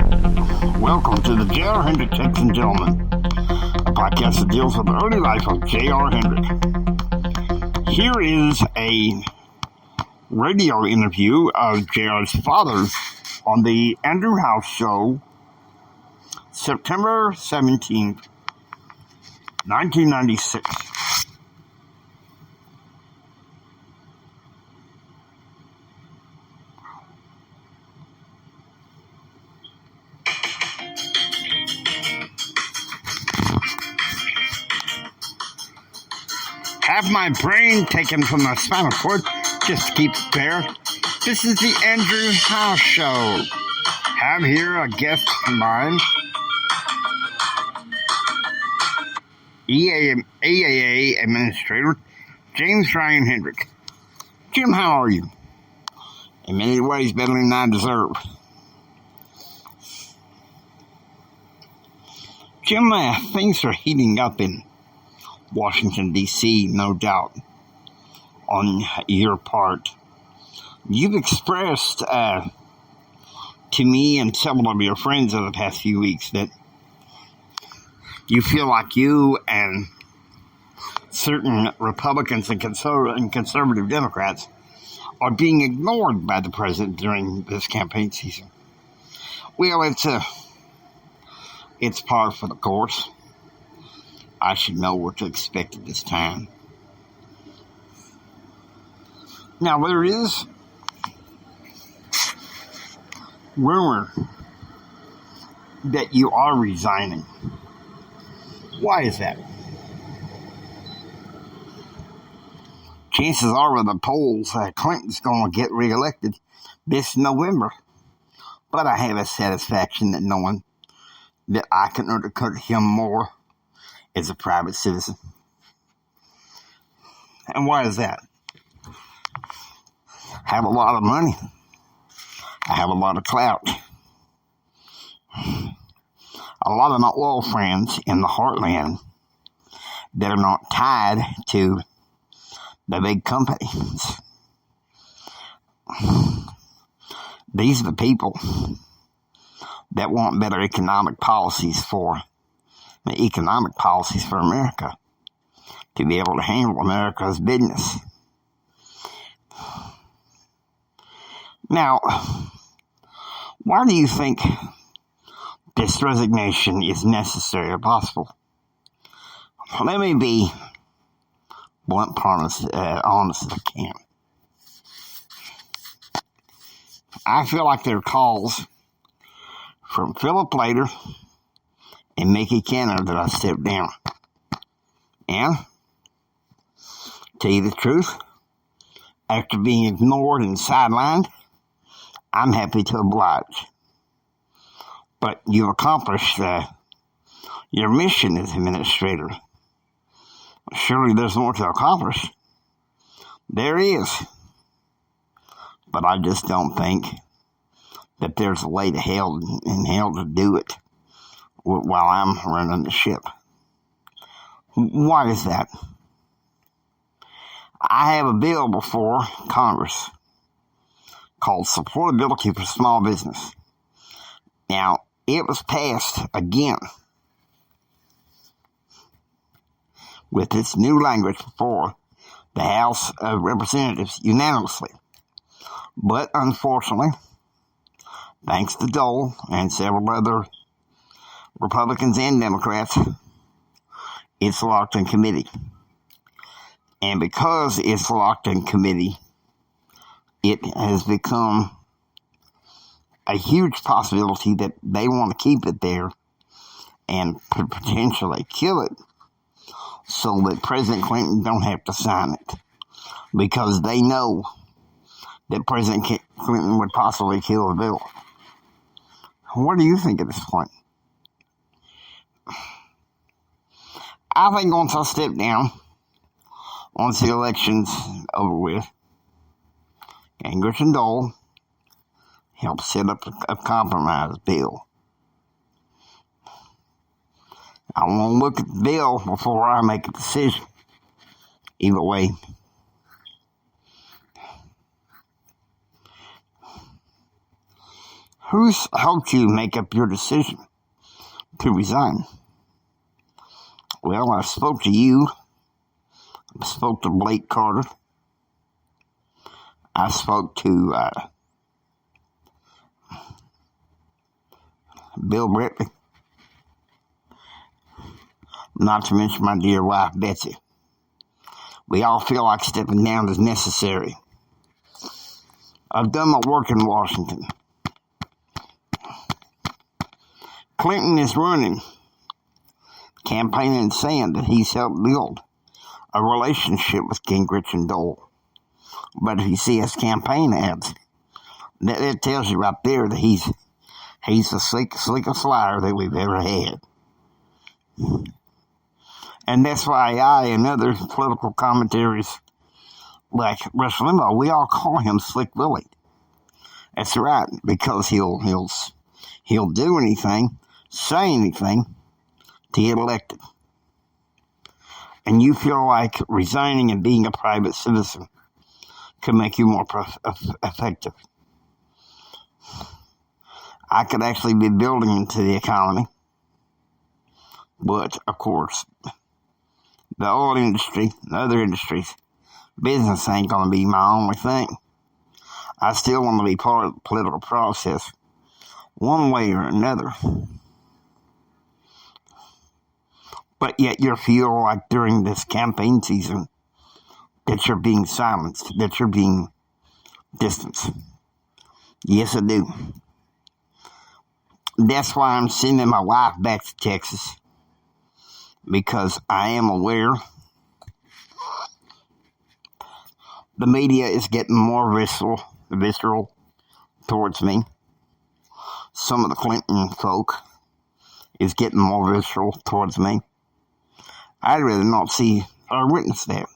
Welcome to the J.R. Hendrix Ladies and Gentlemen, a podcast that deals with the early life of J.R. Hendrix. Here is a radio interview of J.R.'s father on the Andrew House Show, September 17th, 1996. Have my brain taken from the spinal cord just to keep it there. This is the Andrew House Show. Have here a guest of mine, AAA Administrator James Ryan Hendrix. Jim, how are you? In many ways, better than I deserve. Jim, things are heating up in Washington, D.C., no doubt, on your part. You've expressed to me and several of your friends over the past few weeks that you feel like you and certain Republicans and conservative Democrats are being ignored by the president during this campaign season. Well, it's par for the course. I should know what to expect at this time. Now, there is rumor that you are resigning. Why is that? Chances are with the polls, Clinton's going to get reelected this November. But I have a satisfaction that knowing that I can undercut him more as a private citizen. And why is that? I have a lot of money. I have a lot of clout. A lot of my oil friends in the heartland that are not tied to the big companies. These are the people that want better economic policies for America to be able to handle America's business. Now, why do you think this resignation is necessary or possible? Let me be blunt, honest as I can. I feel like there are calls from Philip Lader and Mickey Canner that I stepped down. And, tell you the truth, after being ignored and sidelined, I'm happy to oblige. But you've accomplished your mission as administrator. Surely there's more to accomplish. There is. But I just don't think that there's a way to hell to do it while I'm running the ship. Why is that? I have a bill before Congress called Supportability for Small Business. Now, it was passed again with its new language before the House of Representatives unanimously. But unfortunately, thanks to Dole and several other Republicans and Democrats, it's locked in committee. And because it's locked in committee, it has become a huge possibility that they want to keep it there and potentially kill it so that President Clinton don't have to sign it. Because they know that President Clinton would possibly kill the bill. What do you think at this point? I think once I step down, once the election's over with, Gingrich and Dole help set up a compromise bill. I want to look at the bill before I make a decision. Either way. Who's helped you make up your decision to resign? Well, I spoke to you. I spoke to Blake Carter. I spoke to Bill Brittley. Not to mention my dear wife, Betsy. We all feel like stepping down is necessary. I've done my work in Washington. Clinton is running, campaigning and saying that he's helped build a relationship with Gingrich and Dole. But if you see his campaign ads, that tells you right there that he's the slickest liar that we've ever had. And that's why I and other political commentaries like Rush Limbaugh, we all call him Slick Willie. That's right, because he'll do anything, say anything to get elected. And you feel like resigning and being a private citizen can make you more effective. I could actually be building into the economy, but of course, the oil industry and other industries, business ain't going to be my only thing. I still want to be part of the political process, one way or another. But yet you feel like during this campaign season that you're being silenced, that you're being distanced. Yes, I do. That's why I'm sending my wife back to Texas, because I am aware the media is getting more visceral towards me. Some of the Clinton folk is getting more visceral towards me. I'd rather not see or witness that.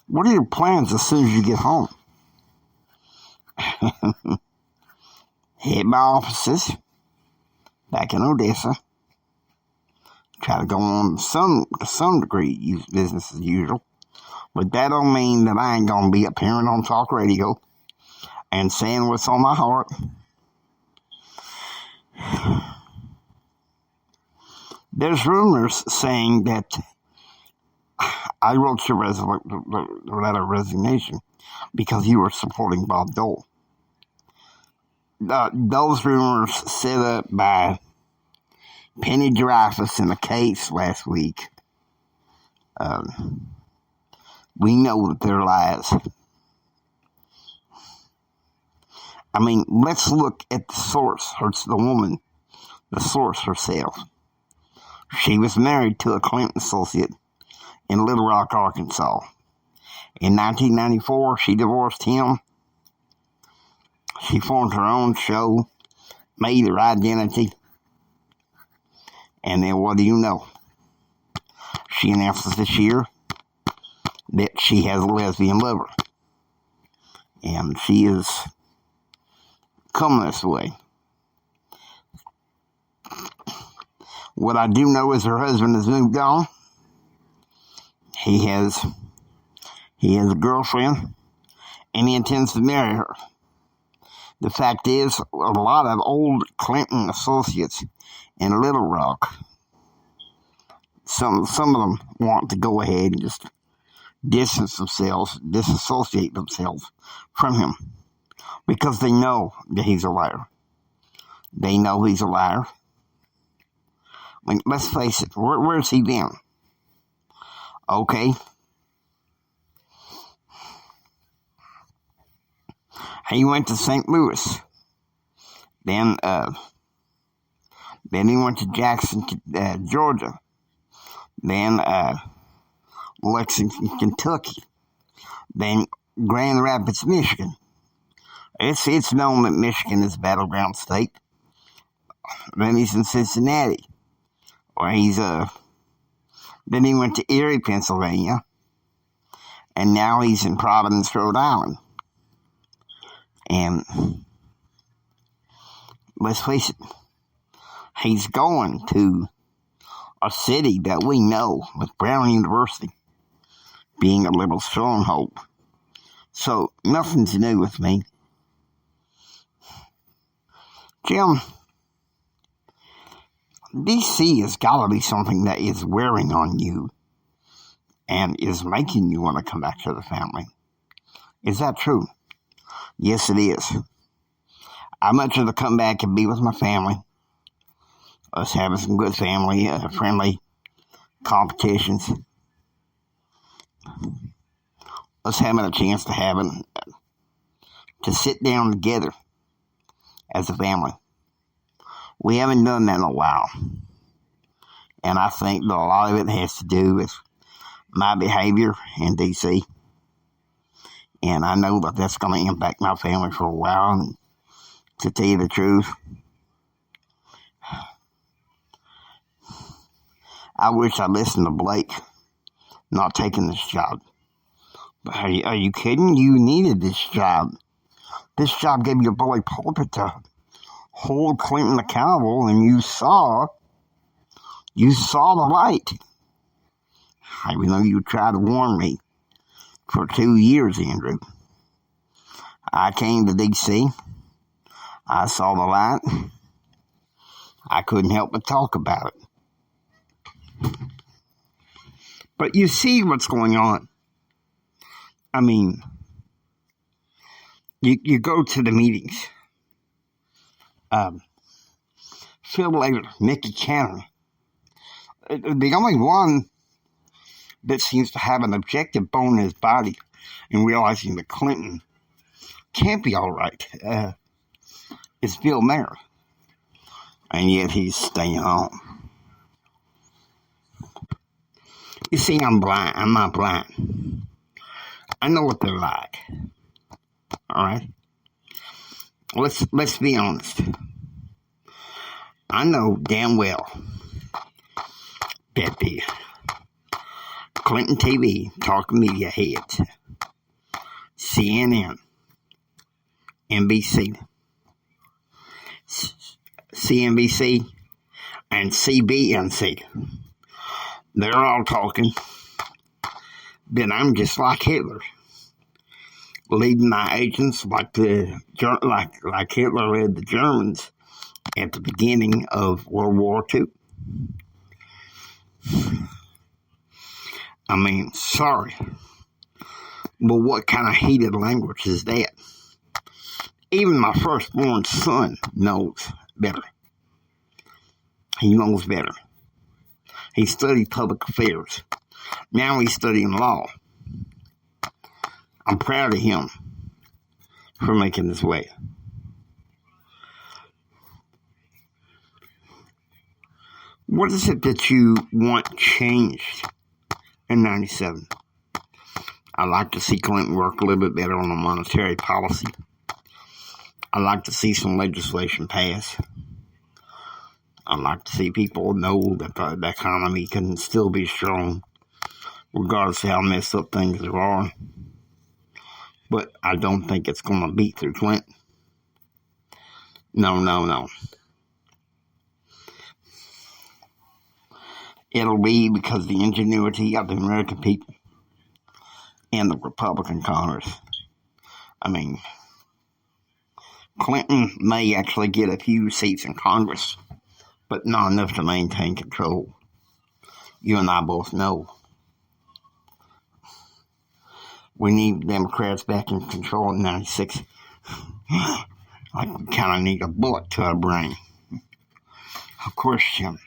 What are your plans as soon as you get home? Hit my offices back in Odessa. Try to go on to some degree, use business as usual. But that don't mean that I ain't gonna be appearing on talk radio and saying what's on my heart. There's rumors saying that I wrote your letter of resignation because you were supporting Bob Dole. Those rumors set up by Penny Dreyfus in a case last week. We know that they're lies. I mean, let's look at the source. The source herself. She was married to a Clinton associate in Little Rock, Arkansas. In 1994, she divorced him. She formed her own show, made her identity. And then what do you know? She announces this year that she has a lesbian lover. And she is coming this way. What I do know is her husband has moved on. He has a girlfriend, and he intends to marry her. The fact is, a lot of old Clinton associates in Little Rock, some of them want to go ahead and just disassociate themselves from him, because they know that he's a liar. They know he's a liar. I mean, let's face it, where's he been? Okay. He went to St. Louis. Then he went to Jackson, Georgia. Then Lexington, Kentucky. Then Grand Rapids, Michigan. It's known that Michigan is a battleground state. Then he's in Cincinnati. Or then he went to Erie, Pennsylvania. And now he's in Providence, Rhode Island. And let's face it, he's going to a city that we know, with Brown University being a liberal stronghold. So nothing's new with me. Jim, DC has got to be something that is wearing on you and is making you want to come back to the family. Is that true? Yes, it is. I'd much rather come back and be with my family. Us having some good family, friendly competitions. Us having a chance to sit down together as a family. We haven't done that in a while. And I think that a lot of it has to do with my behavior in D.C. And I know that that's going to impact my family for a while. And to tell you the truth, I wish I listened to Blake not taking this job. But are you kidding? You needed this job. This job gave you a bully pulpit to hold Clinton accountable, and you saw the light. Even though you tried to warn me for 2 years, Andrew. I came to D.C. I saw the light. I couldn't help but talk about it. But you see what's going on. I mean, you go to the meetings. Phil Later, Mickey Cannon. The only one that seems to have an objective bone in his body and realizing that Clinton can't be all right is Bill Maher. And yet he's staying home. You see, I'm blind. I'm not blind. I know what they're like. All right? Let's be honest. I know damn well that the Clinton TV talking media heads, CNN, NBC, CNBC, and CBNC, they're all talking that I'm just like Hitler, leading my agents like Hitler led the Germans at the beginning of World War II. I mean, sorry, but what kind of heated language is that? Even my firstborn son knows better. He knows better. He studied public affairs. Now he's studying law. I'm proud of him for making this way. What is it that you want changed in 97? I'd like to see Clinton work a little bit better on the monetary policy. I'd like to see some legislation pass. I'd like to see people know that the economy can still be strong, regardless of how messed up things are. But I don't think it's going to be through Clinton. No. It'll be because of the ingenuity of the American people and the Republican Congress. I mean, Clinton may actually get a few seats in Congress, but not enough to maintain control. You and I both know. We need Democrats back in control in 96. I kind of need a bullet to our brain. Of course, Jim.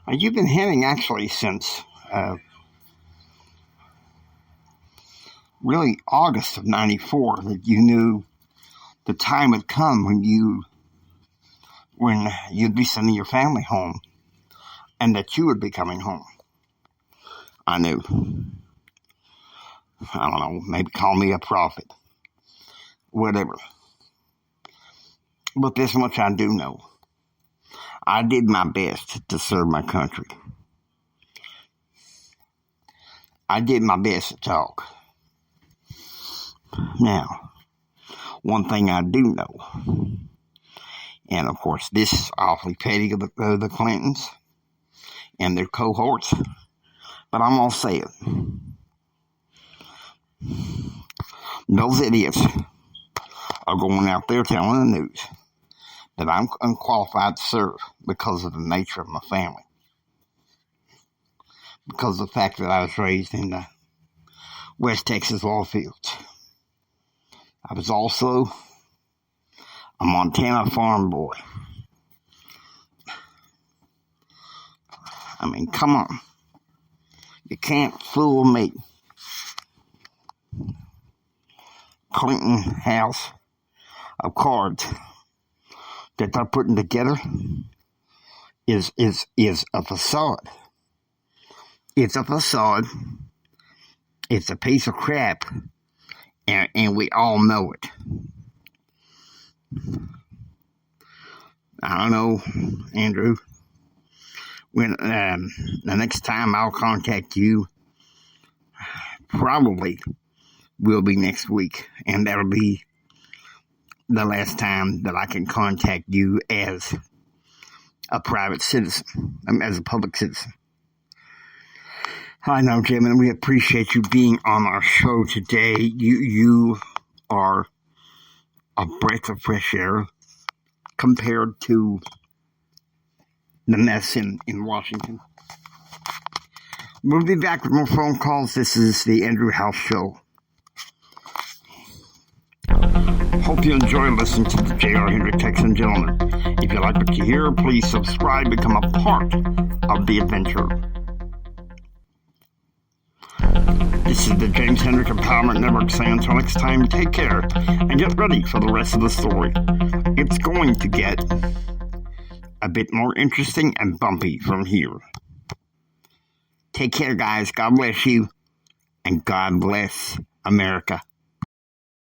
You've been hinting actually since really August of 94 that you knew the time had come when you'd be sending your family home and that you would be coming home. I knew. I don't know, maybe call me a prophet. Whatever. But this much I do know. I did my best to serve my country. I did my best to talk. Now, one thing I do know, and of course this is awfully petty of the Clintons and their cohorts, but I'm going to say it. Those idiots are going out there telling the news that I'm unqualified to serve because of the nature of my family. Because of the fact that I was raised in the West Texas oil fields. I was also a Montana farm boy. I mean, come on. You can't fool me. Clinton house of cards that they're putting together is a facade. It's a facade. It's a piece of crap, and we all know it. I don't know, Andrew. When the next time I'll contact you, probably will be next week, and that'll be the last time that I can contact you as a private citizen, as a public citizen. I know, Jim, and we appreciate you being on our show today. You are a breath of fresh air compared to the mess in Washington. We'll be back with more phone calls. This is the Andrew House Show. Hope you enjoy listening to the J.R. Hendrix Texan Gentleman. If you like what you hear, please subscribe, become a part of the adventure. This is the James Hendrix Empowerment Network saying until next time, take care and get ready for the rest of the story. It's going to get a bit more interesting and bumpy from here. Take care, guys. God bless you, and God bless America.